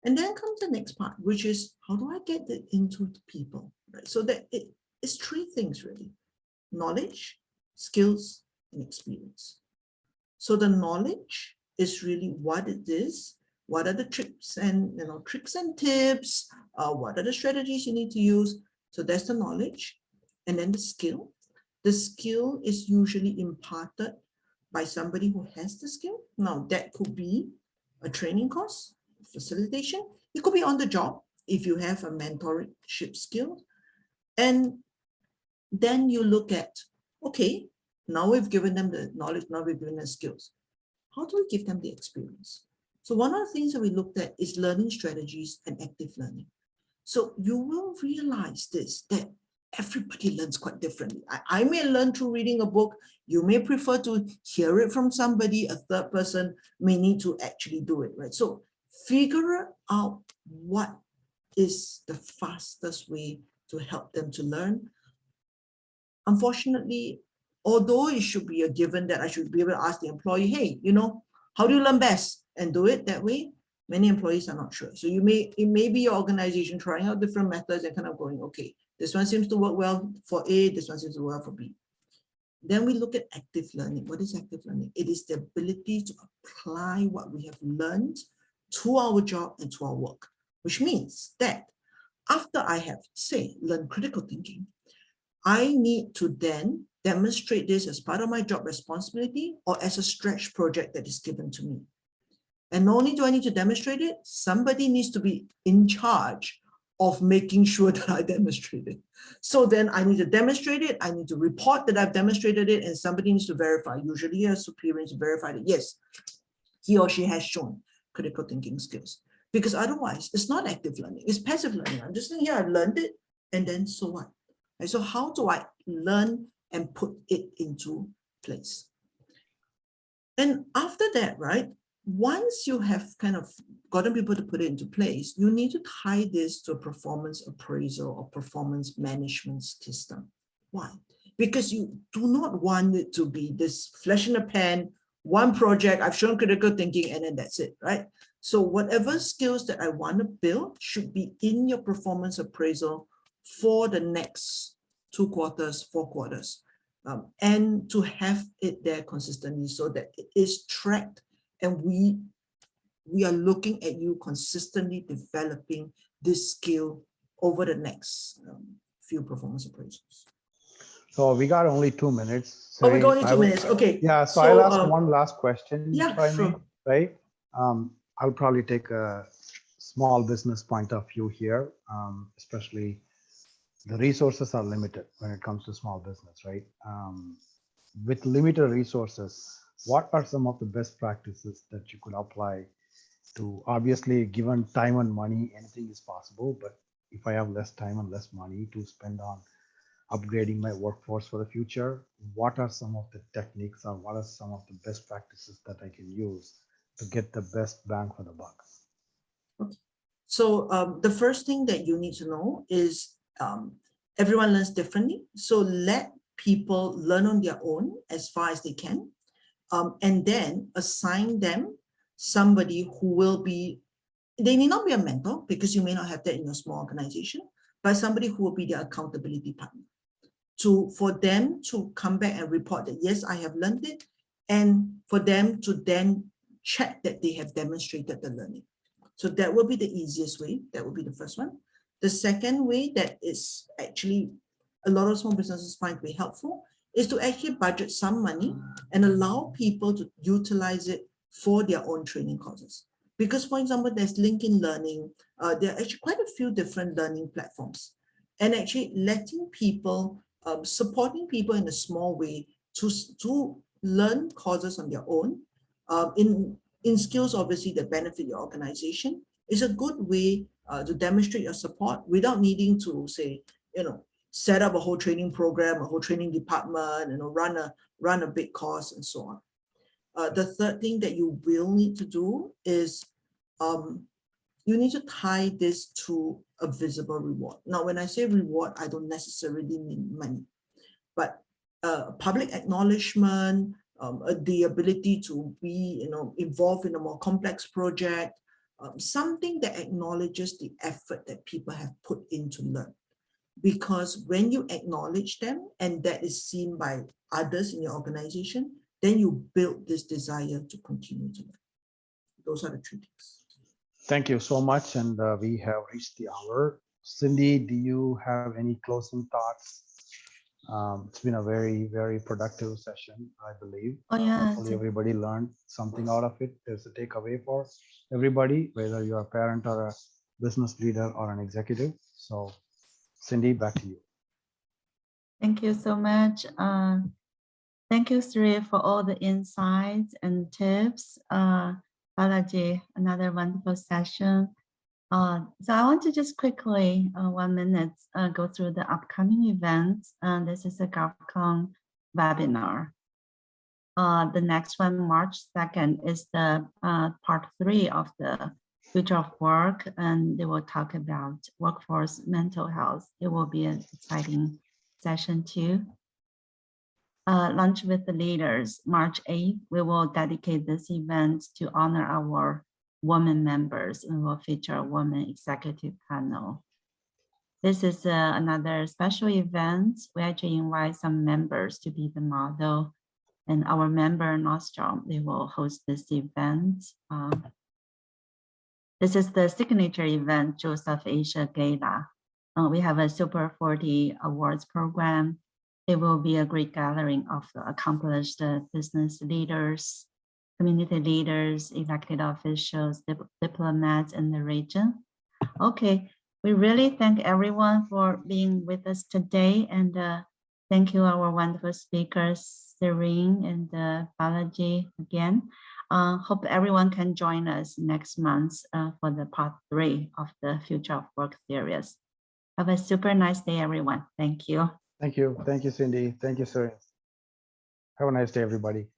S5: And then comes the next part, which is, how do I get it into the people? Right? So that it's 3 things really: knowledge, skills, and experience. So the knowledge is really what it is. What are the tricks and tips? What are the strategies you need to use? So that's the knowledge. And then the skill. The skill is usually imparted by somebody who has the skill. Now that could be a training course, facilitation. It could be on the job if you have a mentorship skill. And then you look at, okay, now we've given them the knowledge, now we've given them skills. How do we give them the experience? So one of the things that we looked at is learning strategies and active learning. So you will realize this, that everybody learns quite differently. I may learn through reading a book. You may prefer to hear it from somebody. A third person may need to actually do it, right? So figure out what is the fastest way to help them to learn. Unfortunately, although it should be a given that I should be able to ask the employee, hey, how do you learn best, and do it that way, many employees are not sure. So it may be your organization trying out different methods and kind of going, okay, this one seems to work well for A, this one seems to work well for B. Then we look at active learning. What is active learning? It is the ability to apply what we have learned to our job and to our work, which means that after I have, say, learned critical thinking, I need to then demonstrate this as part of my job responsibility or as a stretch project that is given to me. And not only do I need to demonstrate it, somebody needs to be in charge of making sure that I demonstrate it. So then I need to demonstrate it, I need to report that I've demonstrated it, and somebody needs to verify, usually a superior needs to verify that, yes, he or she has shown critical thinking skills. Because otherwise, it's not active learning, it's passive learning. I'm just saying, here, I've learned it, and then so what? Right, so how do I learn and put it into place? And after that, right, once you have kind of gotten people to put it into place, you need to tie this to a performance appraisal or performance management system. Why? Because you do not want it to be this flesh in a pan, one project, I've shown critical thinking, and then that's it, right? So whatever skills that I want to build should be in your performance appraisal for the next 2 quarters, 4 quarters, and to have it there consistently so that it is tracked, and we are looking at you consistently developing this skill over the next few performance appraisals.
S4: So we got only 2 minutes.
S5: Oh, we got only
S4: I
S5: 2
S4: will-
S5: minutes. Okay.
S4: Yeah, so I'll ask one last question,
S5: yeah,
S4: if I may,
S5: sure.
S4: right? I'll probably take a small business point of view here, especially the resources are limited when it comes to small business, right? With limited resources, what are some of the best practices that you could apply to, obviously, given time and money, anything is possible, but if I have less time and less money to spend on upgrading my workforce for the future, what are some of the techniques or what are some of the best practices that I can use to get the best bang for the buck?
S5: Okay. So the first thing that you need to know is everyone learns differently. So let people learn on their own as far as they can, and then assign them somebody who will be, they may not be a mentor because you may not have that in a small organization, but somebody who will be their accountability partner, for them to come back and report that, yes, I have learned it, and for them to then check that they have demonstrated the learning. So that will be the easiest way. That will be the first one. The second way that is actually a lot of small businesses find to be helpful is to actually budget some money and allow people to utilize it for their own training courses. Because, for example, there's LinkedIn Learning. There are actually quite a few different learning platforms, and actually letting people, supporting people in a small way to learn courses on their own in skills, obviously, that benefit your organization is a good way to demonstrate your support without needing to, say, set up a whole training program, a whole training department, run a big course and so on. The third thing that you will need to do is you need to tie this to a visible reward. Now, when I say reward, I don't necessarily mean money, but public acknowledgement, the ability to be involved in a more complex project, something that acknowledges the effort that people have put in to learn. because when you acknowledge them and that is seen by others in your organization, then you build this desire to continue to learn. Those are the 3 things.
S4: Thank you so much. And we have reached the hour. Cindy, do you have any closing thoughts? It's been a very, very productive session, I believe.
S2: Oh, yeah.
S4: Hopefully everybody learned something out of it. There's a takeaway for everybody, whether you're a parent or a business leader or an executive. So Cindy, back to you.
S2: Thank you so much. Thank you, Sri, for all the insights and tips. Balaji, another wonderful session. So I want to just quickly, 1 minute, go through the upcoming events. This is a GovCon webinar. The next one, March 2nd, is the part 3 of the future of work, and they will talk about workforce mental health. It will be an exciting session too. Lunch with the leaders, March 8th, we will dedicate this event to honor our women members, and will feature a women executive panel. This is another special event. We actually invite some members to be the model, and our member Nostrum, they will host this event. This is the signature event, Joseph Asia Gala. We have a Super 40 awards program. It will be a great gathering of accomplished business leaders, community leaders, elected officials, diplomats in the region. Okay, we really thank everyone for being with us today, and thank you our wonderful speakers, Serene and Balaji again. Hope everyone can join us next month for the part 3 of the Future of Work series. Have a super nice day, everyone. Thank you.
S4: Thank you. Thank you, Cindy. Thank you, sir. Have a nice day, everybody.